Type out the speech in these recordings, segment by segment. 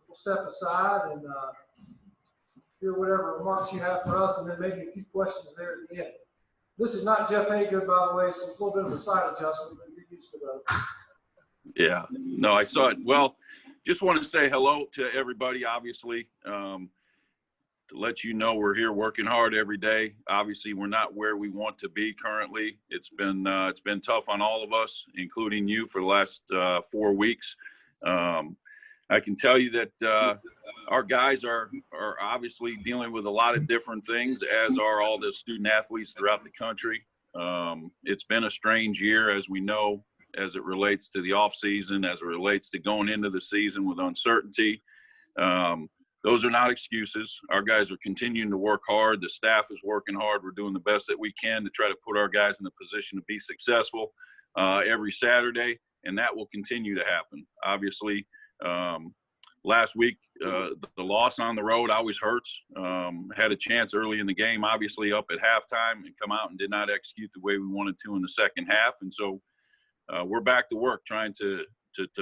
we'll step aside and hear whatever remarks you have for us, and then maybe a few questions there at the end. This is not Jeff Haygood, by the way, so it's a little bit of a side adjustment, but you're used to that. Yeah, no, I saw it. Well, just want to say hello to everybody, obviously, to let you know we're here working hard every day. Obviously, we're not where we want to be currently. It's been tough on all of us, including you, for the last 4 weeks. I can tell you that our guys are obviously dealing with a lot of different things, as are all the student athletes throughout the country. It's been a strange year, as we know, as it relates to the off season, as it relates to going into the season with uncertainty. Those are not excuses. Our guys are continuing to work hard. The staff is working hard. We're doing the best that we can to try to put our guys in a position to be successful every Saturday, and that will continue to happen. Obviously, last week, the loss on the road always hurts. Had a chance early in the game, obviously up at halftime, and come out and did not execute the way we wanted to in the second half. And so we're back to work trying to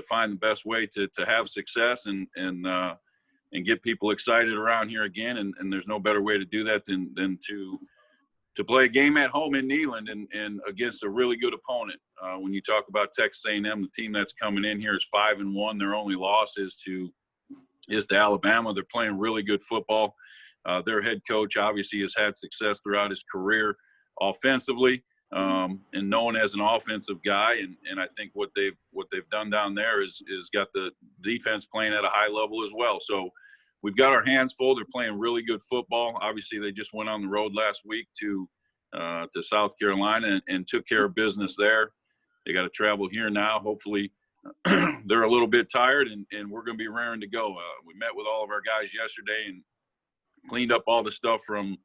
find the best way to have success and get people excited around here again. And there's no better way to do that than to play a game at home in Neyland and against a really good opponent. When you talk about Texas A&M, the team that's coming in here is 5-1. Their only loss is to Alabama. They're playing really good football. Their head coach obviously has had success throughout his career offensively, and known as an offensive guy. And I think what they've done down there is got the defense playing at a high level as well. So we've got our hands full. They're playing really good football. Obviously, they just went on the road last week to South Carolina and took care of business there. They got to travel here now. Hopefully, they're a little bit tired, and we're going to be raring to go. We met with all of our guys yesterday and cleaned up all the stuff from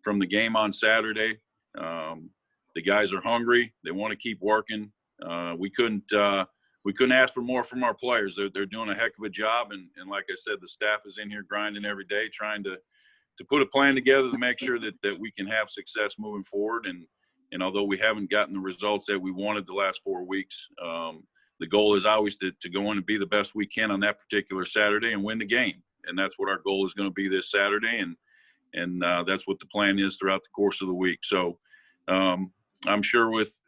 the game on Saturday. The guys are hungry. They want to keep working. We couldn't ask for more from our players. They're doing a heck of a job, and like I said, the staff is in here grinding every day, trying to put a plan together to make sure that we can have success moving forward. And although we haven't gotten the results that we wanted the last 4 weeks, the goal is always to go in and be the best we can on that particular Saturday and win the game. And that's what our goal is going to be this Saturday, and that's what the plan is throughout the course of the week. So I'm sure with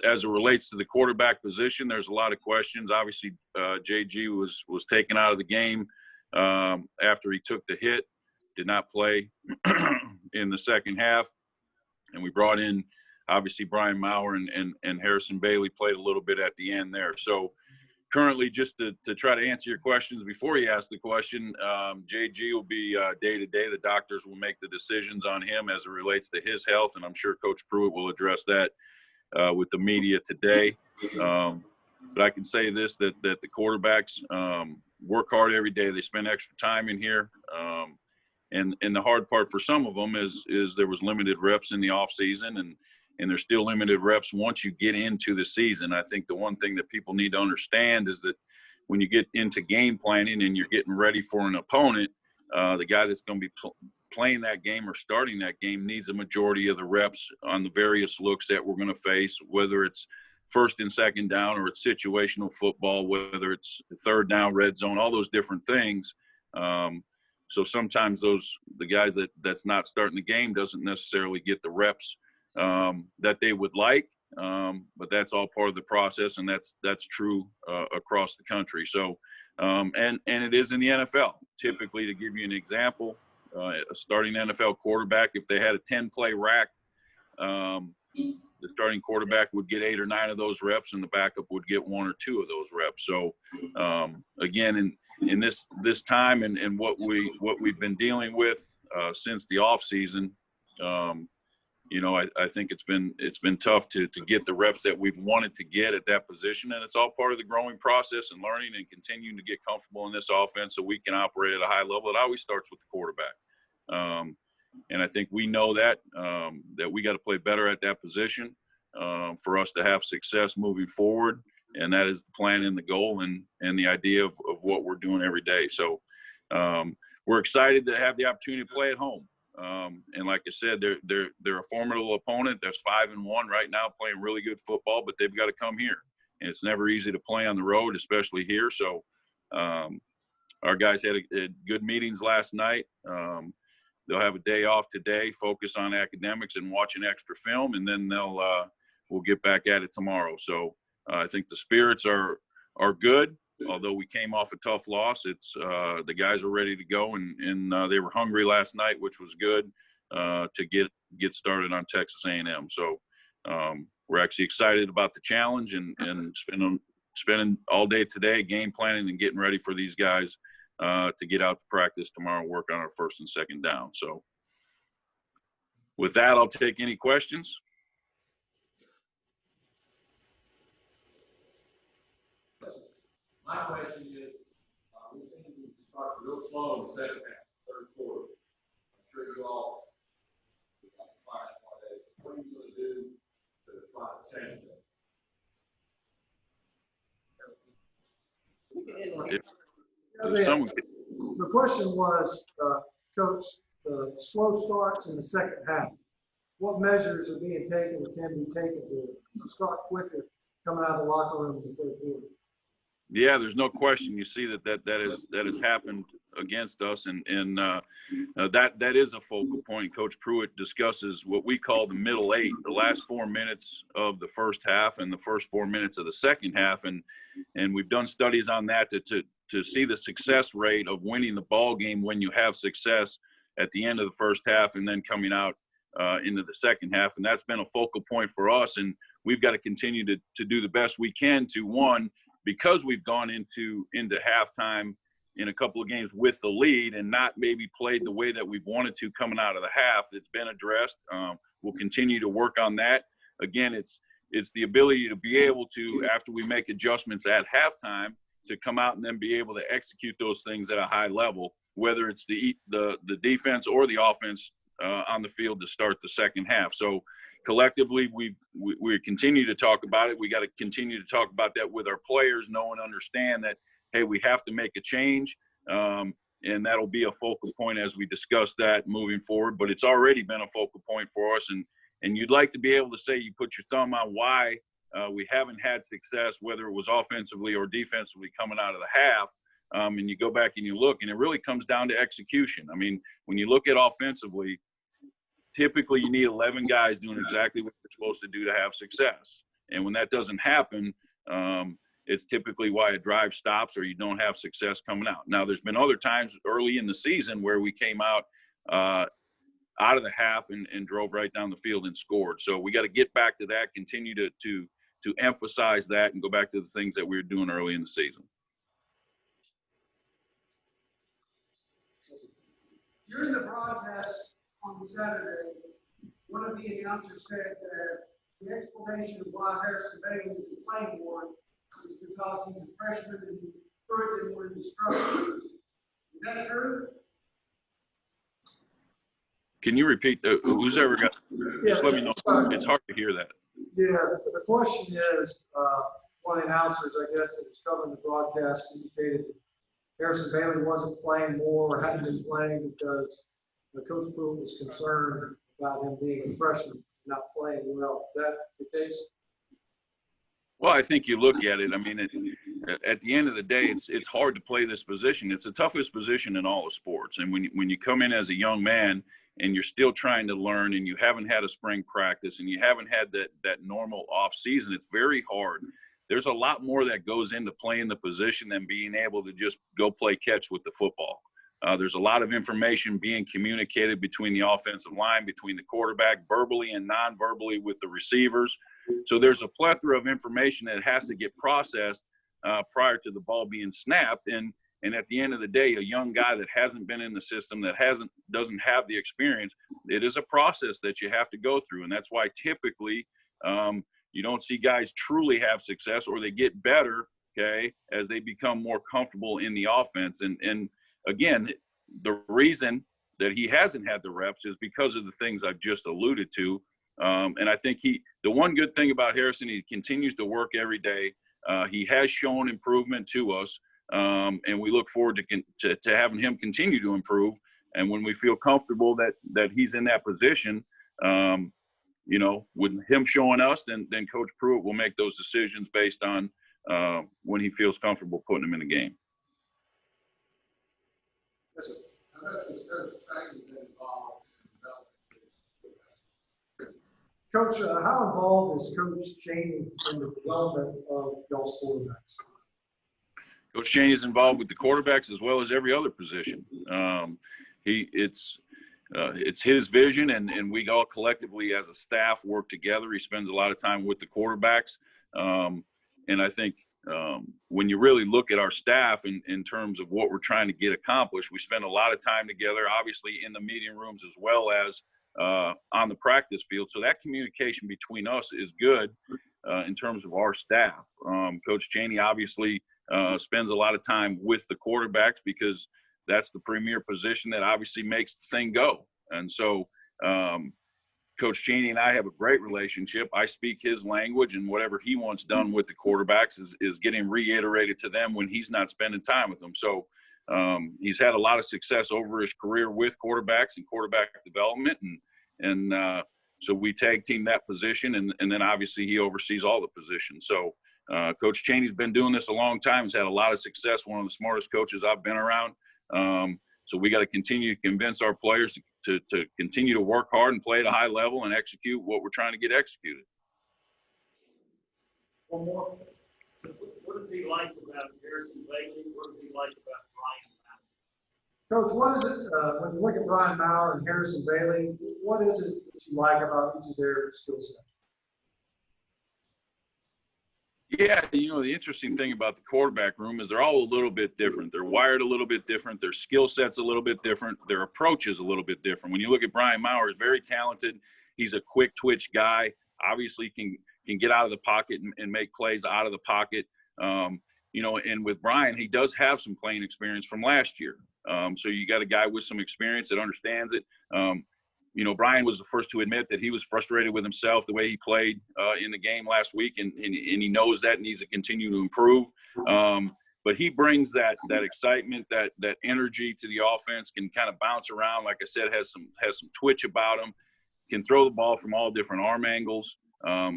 as it relates to the quarterback position, there's a lot of questions. Obviously, JG was taken out of the game after he took the hit, did not play in the second half, and we brought in obviously Brian Maurer and Harrison Bailey played a little bit at the end there. So currently, just to try to answer your questions before you ask the question, JG will be day-to-day. The doctors will make the decisions on him as it relates to his health, and I'm sure Coach Pruitt will address that with the media today. But I can say this, that the quarterbacks work hard every day. They spend extra time in here. And the hard part for some of them is there was limited reps in the offseason, and there's still limited reps once you get into the season. I think the one thing that people need to understand is that when you get into game planning and you're getting ready for an opponent, the guy that's going to be playing that game or starting that game needs a majority of the reps on the various looks that we're going to face, whether it's first and second down or it's situational football, whether it's third down, red zone, all those different things. So sometimes the guy that's not starting the game doesn't necessarily get the reps that they would like, but that's all part of the process, and that's true across the country. So, and it is in the NFL. Typically, to give you an example, a starting NFL quarterback, if they had a 10-play rack, the starting quarterback would get 8 or 9 of those reps, and the backup would get 1 or 2 of those reps. So, again, in this time and what we've been dealing with since the off season. I think it's been tough to get the reps that we've wanted to get at that position, and it's all part of the growing process and learning and continuing to get comfortable in this offense so we can operate at a high level. It always starts with the quarterback, and I think we know that we got to play better at that position for us to have success moving forward, and that is the plan and the goal and the idea of what we're doing every day. So we're excited to have the opportunity to play at home. And like I said, they're a formidable opponent. That's 5-1 right now, playing really good football, but they've got to come here. And it's never easy to play on the road, especially here. So our guys had good meetings last night. They'll have a day off today, focus on academics and watching extra film, and then we'll get back at it tomorrow. So I think the spirits are good. Although we came off a tough loss, it's the guys are ready to go, and they were hungry last night, which was good to get started on Texas A&M. So we're actually excited about the challenge and spending all day today game planning and getting ready for these guys to get out to practice tomorrow and work on our first and second down. So with that, I'll take any questions. My question is, we seem to start real slow in the second half, third quarter. I'm sure you all got to find out what are you going to do to try to change that? The question was, Coach, the slow starts in the second half. What measures are being taken or can be taken to start quicker coming out of the locker room in the third quarter? Yeah, there's no question. You see that has happened against us, and that is a focal point. Coach Pruitt discusses what we call the middle eight, the last 4 minutes of the first half and the first 4 minutes of the second half, and we've done studies on that to see the success rate of winning the ball game when you have success at the end of the first half and then coming out into the second half, and that's been a focal point for us, and we've got to continue to do the best we can to, one, because we've gone into halftime in a couple of games with the lead and not maybe played the way that we've wanted to coming out of the half. It's been addressed. We'll continue to work on that. Again, it's the ability to be able to, after we make adjustments at halftime, to come out and then be able to execute those things at a high level, whether it's the defense or the offense on the field to start the second half. So collectively, we continue to talk about it. We got to continue to talk about that with our players, know and understand that, hey, we have to make a change, and that'll be a focal point as we discuss that moving forward. But it's already been a focal point for us, and you'd like to be able to say you put your thumb on why we haven't had success, whether it was offensively or defensively coming out of the half, and you go back and you look, and it really comes down to execution. I mean, when you look at offensively, typically you need 11 guys doing exactly what they're supposed to do to have success. And when that doesn't happen, it's typically why a drive stops or you don't have success coming out. Now, there's been other times early in the season where we came out of the half and drove right down the field and scored. So we got to get back to that, continue to emphasize that, and go back to the things that we were doing early in the season. During the broadcast on Saturday, one of the announcers said that the explanation of why Harrison Bailey is playing more is because he's a freshman and Pruitt didn't want to disrupt. Is that true? Can you repeat? Who's ever got? Just let me know. It's hard to hear that. Yeah, the question is, one of the announcers, I guess, that was covering the broadcast indicated that Harrison Bailey wasn't playing more or hadn't been playing because the Coach Pruitt was concerned about him being a freshman, not playing well. Is that the case? Well, I think you look at it. I mean, at the end of the day, it's hard to play this position. It's the toughest position in all of sports. And when you come in as a young man and you're still trying to learn and you haven't had a spring practice and you haven't had that normal off season, it's very hard. There's a lot more that goes into playing the position than being able to just go play catch with the football. There's a lot of information being communicated between the offensive line, between the quarterback, verbally and non-verbally with the receivers. So there's a plethora of information that has to get processed prior to the ball being snapped. And at the end of the day, a young guy that hasn't been in the system, that doesn't have the experience, it is a process that you have to go through. And that's why typically you don't see guys truly have success, or they get better, okay, as they become more comfortable in the offense. And again, the reason that he hasn't had the reps is because of the things I've just alluded to. And I think the one good thing about Harrison, he continues to work every day. He has shown improvement to us, and we look forward to having him continue to improve. And when we feel comfortable that he's in that position, with him showing us, then Coach Pruitt will make those decisions based on when he feels comfortable putting him in the game. Coach Chaney been involved in development? Coach, how involved is Coach Chaney in the development of y'all's quarterbacks? Coach Chaney is involved with the quarterbacks as well as every other position. It's his vision, and we all collectively as a staff work together. He spends a lot of time with the quarterbacks. And I think when you really look at our staff in terms of what we're trying to get accomplished, we spend a lot of time together, obviously in the meeting rooms as well as on the practice field. So that communication between us is good in terms of our staff. Coach Chaney obviously spends a lot of time with the quarterbacks because that's the premier position that obviously makes the thing go. And so Coach Chaney and I have a great relationship. I speak his language, and whatever he wants done with the quarterbacks is getting reiterated to them when he's not spending time with them. So he's had a lot of success over his career with quarterbacks and quarterback development. And so we tag team that position, and then obviously he oversees all the positions. So Coach Chaney's been doing this a long time. He's had a lot of success, one of the smartest coaches I've been around. So we got to continue to convince our players to continue to work hard and play at a high level and execute what we're trying to get executed. One more. What does he like about Harrison Bailey? What does he like about Brian Bannon? Coach, what is it, when you look at Brian Maurer and Harrison Bailey, what is it that you like about each of their skill sets? Yeah, the interesting thing about the quarterback room is they're all a little bit different. They're wired a little bit different. Their skill set's a little bit different. Their approach is a little bit different. When you look at Brian Maurer, he's very talented. He's a quick twitch guy. Obviously can get out of the pocket and make plays out of the pocket. And with Brian, he does have some playing experience from last year. So you got a guy with some experience that understands it. Brian was the first to admit that he was frustrated with himself the way he played in the game last week, and he knows that needs to continue to improve. But he brings that excitement, that energy to the offense, can kind of bounce around. Like I said, has some twitch about him, can throw the ball from all different arm angles.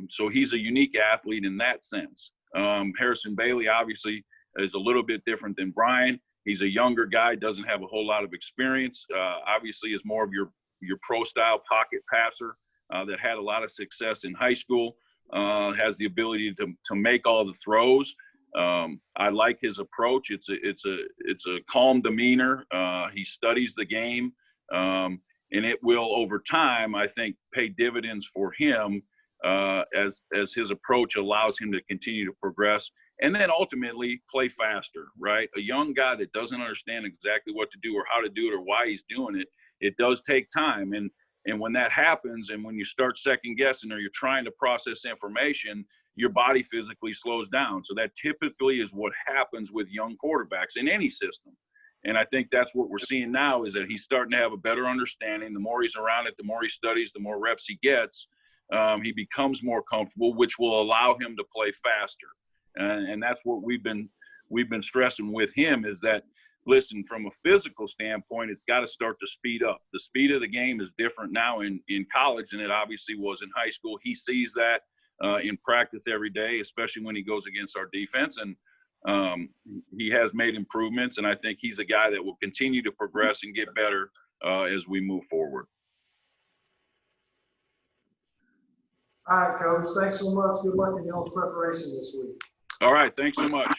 So he's a unique athlete in that sense. Harrison Bailey obviously is a little bit different than Brian. He's a younger guy, doesn't have a whole lot of experience. Obviously is more of your pro-style pocket passer that had a lot of success in high school, has the ability to make all the throws. I like his approach. It's a calm demeanor. He studies the game, and it will, over time, I think, pay dividends for him as his approach allows him to continue to progress and then ultimately play faster, right? A young guy that doesn't understand exactly what to do or how to do it or why he's doing it, it does take time. And when that happens, and when you start second guessing or you're trying to process information, your body physically slows down. So that typically is what happens with young quarterbacks in any system. And I think that's what we're seeing now, is that he's starting to have a better understanding. The more he's around it, the more he studies, the more reps he gets, he becomes more comfortable, which will allow him to play faster. And that's what we've been stressing with him, is that, listen, from a physical standpoint, it's got to start to speed up. The speed of the game is different now in college than it obviously was in high school. He sees that in practice every day, especially when he goes against our defense. And he has made improvements, and I think he's a guy that will continue to progress and get better as we move forward. All right, Coach. Thanks so much. Good luck in y'all's preparation this week. All right. Thanks so much.